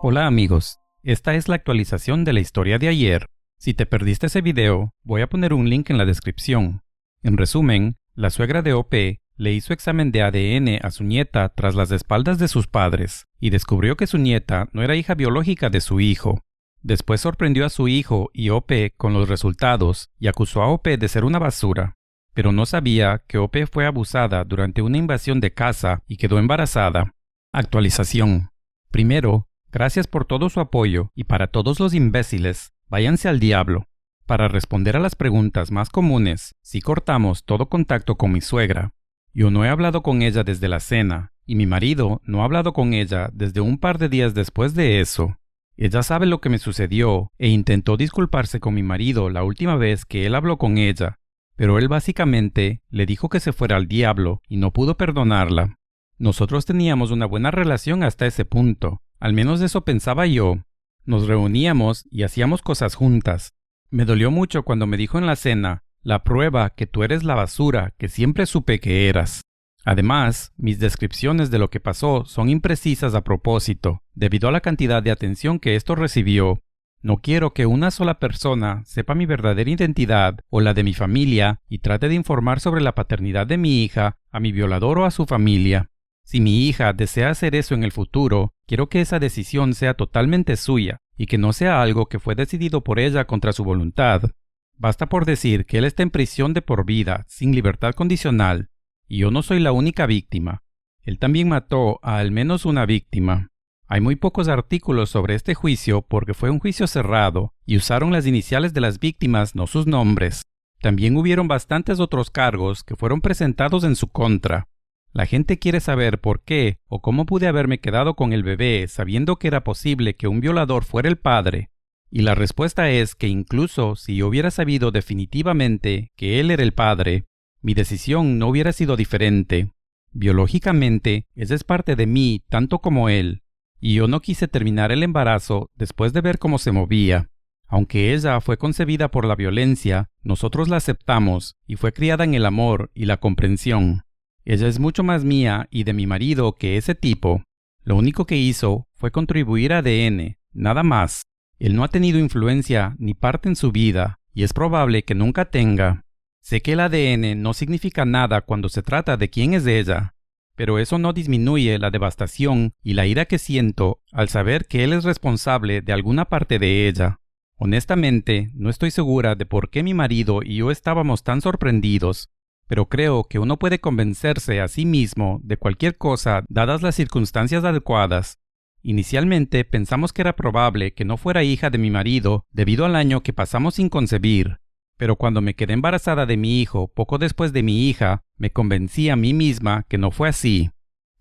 Hola amigos, esta es la actualización de la historia de ayer. Si te perdiste ese video, voy a poner un link en la descripción. En resumen, la suegra de OP le hizo examen de ADN a su nieta tras las espaldas de sus padres y descubrió que su nieta no era hija biológica de su hijo. Después sorprendió a su hijo y OP con los resultados y acusó a OP de ser una basura. Pero no sabía que OP fue abusada durante una invasión de casa y quedó embarazada. Actualización. Primero, gracias por todo su apoyo y para todos los imbéciles, váyanse al diablo. Para responder a las preguntas más comunes, si cortamos todo contacto con mi suegra. Yo no he hablado con ella desde la cena y mi marido no ha hablado con ella desde un par de días después de eso. Ella sabe lo que me sucedió e intentó disculparse con mi marido la última vez que él habló con ella, pero él básicamente le dijo que se fuera al diablo y no pudo perdonarla. Nosotros teníamos una buena relación hasta ese punto, al menos eso pensaba yo. Nos reuníamos y hacíamos cosas juntas. Me dolió mucho cuando me dijo en la cena, la prueba que tú eres la basura que siempre supe que eras. Además, mis descripciones de lo que pasó son imprecisas a propósito, debido a la cantidad de atención que esto recibió. No quiero que una sola persona sepa mi verdadera identidad o la de mi familia y trate de informar sobre la paternidad de mi hija a mi violador o a su familia. Si mi hija desea hacer eso en el futuro, quiero que esa decisión sea totalmente suya y que no sea algo que fue decidido por ella contra su voluntad. Basta por decir que él está en prisión de por vida, sin libertad condicional, y yo no soy la única víctima. Él también mató a al menos una víctima. Hay muy pocos artículos sobre este juicio porque fue un juicio cerrado y usaron las iniciales de las víctimas, no sus nombres. También hubieron bastantes otros cargos que fueron presentados en su contra. La gente quiere saber por qué o cómo pude haberme quedado con el bebé sabiendo que era posible que un violador fuera el padre. Y la respuesta es que incluso si yo hubiera sabido definitivamente que él era el padre, mi decisión no hubiera sido diferente. Biológicamente, esa es parte de mí tanto como él, y yo no quise terminar el embarazo después de ver cómo se movía. Aunque ella fue concebida por la violencia, nosotros la aceptamos y fue criada en el amor y la comprensión. Ella es mucho más mía y de mi marido que ese tipo. Lo único que hizo fue contribuir a ADN, nada más. Él no ha tenido influencia ni parte en su vida, y es probable que nunca tenga. Sé que el ADN no significa nada cuando se trata de quién es ella, pero eso no disminuye la devastación y la ira que siento al saber que él es responsable de alguna parte de ella. Honestamente, no estoy segura de por qué mi marido y yo estábamos tan sorprendidos, pero creo que uno puede convencerse a sí mismo de cualquier cosa dadas las circunstancias adecuadas. Inicialmente pensamos que era probable que no fuera hija de mi marido debido al año que pasamos sin concebir, pero cuando me quedé embarazada de mi hijo poco después de mi hija, me convencí a mí misma que no fue así.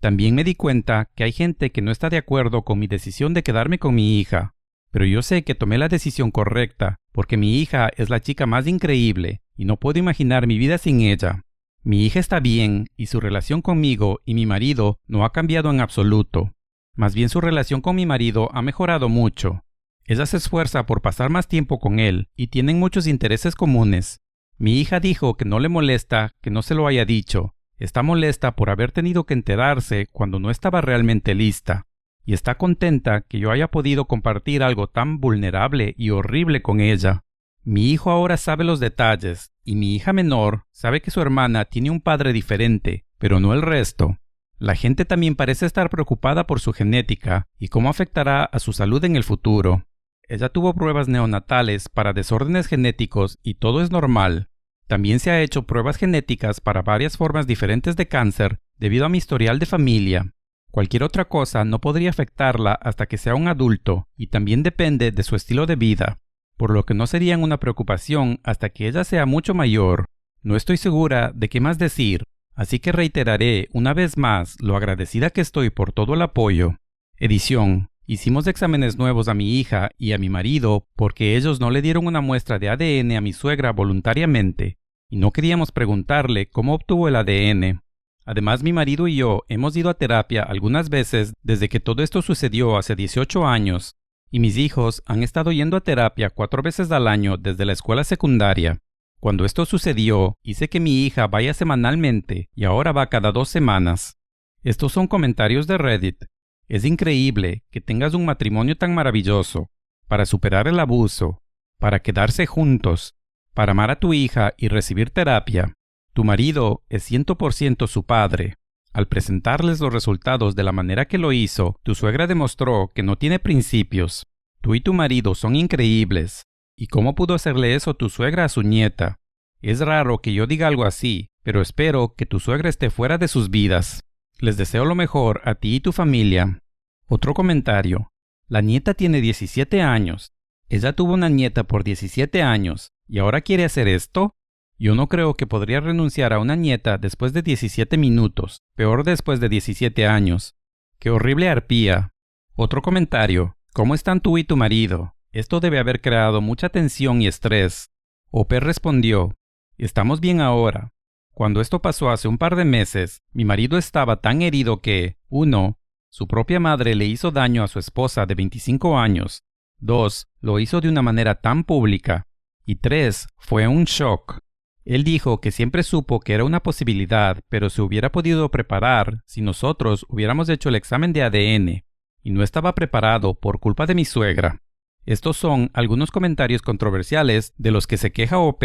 También me di cuenta que hay gente que no está de acuerdo con mi decisión de quedarme con mi hija, pero yo sé que tomé la decisión correcta porque mi hija es la chica más increíble y no puedo imaginar mi vida sin ella. Mi hija está bien y su relación conmigo y mi marido no ha cambiado en absoluto. Más bien su relación con mi marido ha mejorado mucho. Ella se esfuerza por pasar más tiempo con él y tienen muchos intereses comunes. Mi hija dijo que no le molesta que no se lo haya dicho. Está molesta por haber tenido que enterarse cuando no estaba realmente lista. Y está contenta que yo haya podido compartir algo tan vulnerable y horrible con ella. Mi hijo ahora sabe los detalles y mi hija menor sabe que su hermana tiene un padre diferente, pero no el resto. La gente también parece estar preocupada por su genética y cómo afectará a su salud en el futuro. Ella tuvo pruebas neonatales para desórdenes genéticos y todo es normal. También se ha hecho pruebas genéticas para varias formas diferentes de cáncer debido a mi historial de familia. Cualquier otra cosa no podría afectarla hasta que sea un adulto y también depende de su estilo de vida, por lo que no serían una preocupación hasta que ella sea mucho mayor. No estoy segura de qué más decir, así que reiteraré una vez más lo agradecida que estoy por todo el apoyo. Edición. Hicimos exámenes nuevos a mi hija y a mi marido porque ellos no le dieron una muestra de ADN a mi suegra voluntariamente, y no queríamos preguntarle cómo obtuvo el ADN. Además, mi marido y yo hemos ido a terapia algunas veces desde que todo esto sucedió hace 18 años, y mis hijos han estado yendo a terapia 4 veces al año desde la escuela secundaria. Cuando esto sucedió, hice que mi hija vaya semanalmente y ahora va cada 2 semanas. Estos son comentarios de Reddit. Es increíble que tengas un matrimonio tan maravilloso para superar el abuso, para quedarse juntos, para amar a tu hija y recibir terapia. Tu marido es 100% su padre. Al presentarles los resultados de la manera que lo hizo, tu suegra demostró que no tiene principios. Tú y tu marido son increíbles. ¿Y cómo pudo hacerle eso tu suegra a su nieta? Es raro que yo diga algo así, pero espero que tu suegra esté fuera de sus vidas. Les deseo lo mejor a ti y tu familia. Otro comentario. La nieta tiene 17 años. Ella tuvo una nieta por 17 años y ahora quiere hacer esto. Yo no creo que podría renunciar a una nieta después de 17 minutos, peor después de 17 años. ¡Qué horrible arpía! Otro comentario. ¿Cómo están tú y tu marido? Esto debe haber creado mucha tensión y estrés. Ope respondió, estamos bien ahora. Cuando esto pasó hace un par de meses, mi marido estaba tan herido que, 1. Su propia madre le hizo daño a su esposa de 25 años. 2. Lo hizo de una manera tan pública. Y 3. Fue un shock. Él dijo que siempre supo que era una posibilidad, pero se hubiera podido preparar si nosotros hubiéramos hecho el examen de ADN. Y no estaba preparado por culpa de mi suegra. Estos son algunos comentarios controversiales de los que se queja OP.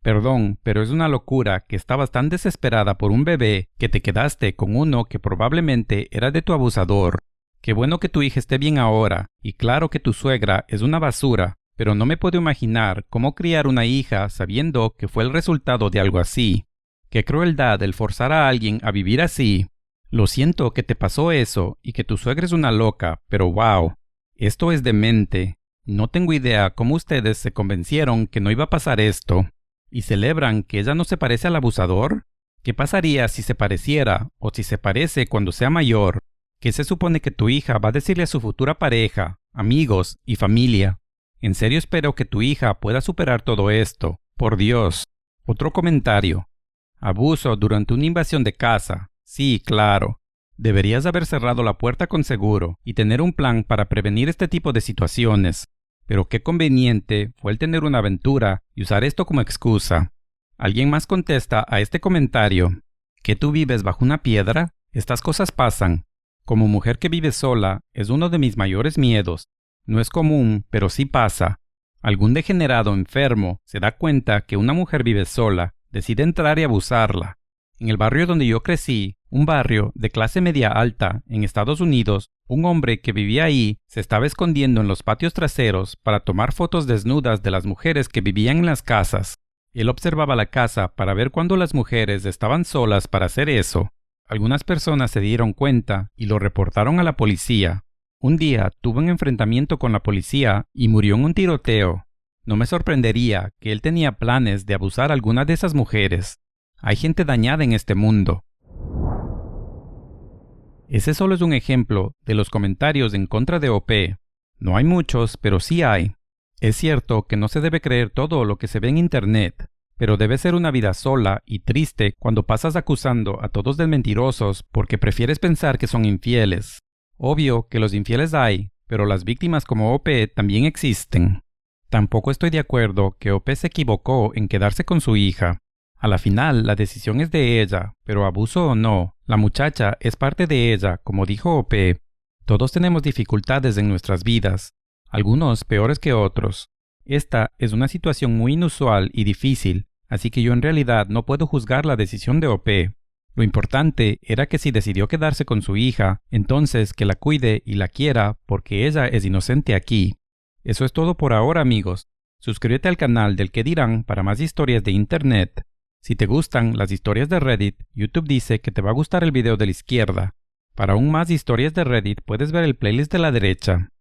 Perdón, pero es una locura que estabas tan desesperada por un bebé que te quedaste con uno que probablemente era de tu abusador. Qué bueno que tu hija esté bien ahora, y claro que tu suegra es una basura, pero no me puedo imaginar cómo criar una hija sabiendo que fue el resultado de algo así. Qué crueldad el forzar a alguien a vivir así. Lo siento que te pasó eso y que tu suegra es una loca, pero wow, esto es demente. No tengo idea cómo ustedes se convencieron que no iba a pasar esto. ¿Y celebran que ella no se parece al abusador? ¿Qué pasaría si se pareciera o si se parece cuando sea mayor? ¿Qué se supone que tu hija va a decirle a su futura pareja, amigos y familia? En serio espero que tu hija pueda superar todo esto. Por Dios. Otro comentario. Abuso durante una invasión de casa. Sí, claro. Deberías haber cerrado la puerta con seguro y tener un plan para prevenir este tipo de situaciones. Pero qué conveniente fue el tener una aventura y usar esto como excusa. Alguien más contesta a este comentario. ¿Que tú vives bajo una piedra? Estas cosas pasan. Como mujer que vive sola, es uno de mis mayores miedos. No es común, pero sí pasa. Algún degenerado enfermo se da cuenta que una mujer vive sola, decide entrar y abusarla. En el barrio donde yo crecí, un barrio de clase media alta en Estados Unidos, un hombre que vivía ahí se estaba escondiendo en los patios traseros para tomar fotos desnudas de las mujeres que vivían en las casas. Él observaba la casa para ver cuándo las mujeres estaban solas para hacer eso. Algunas personas se dieron cuenta y lo reportaron a la policía. Un día tuvo un enfrentamiento con la policía y murió en un tiroteo. No me sorprendería que él tenía planes de abusar a alguna de esas mujeres. Hay gente dañada en este mundo. Ese solo es un ejemplo de los comentarios en contra de OP. No hay muchos, pero sí hay. Es cierto que no se debe creer todo lo que se ve en Internet, pero debe ser una vida sola y triste cuando pasas acusando a todos de mentirosos porque prefieres pensar que son infieles. Obvio que los infieles hay, pero las víctimas como OP también existen. Tampoco estoy de acuerdo que OP se equivocó en quedarse con su hija. A la final, la decisión es de ella, pero abuso o no, la muchacha es parte de ella, como dijo OP. Todos tenemos dificultades en nuestras vidas, algunos peores que otros. Esta es una situación muy inusual y difícil, así que yo en realidad no puedo juzgar la decisión de OP. Lo importante era que si decidió quedarse con su hija, entonces que la cuide y la quiera porque ella es inocente aquí. Eso es todo por ahora, amigos. Suscríbete al canal del ¿Qué dirán? Para más historias de Internet. Si te gustan las historias de Reddit, YouTube dice que te va a gustar el video de la izquierda. Para aún más historias de Reddit puedes ver el playlist de la derecha.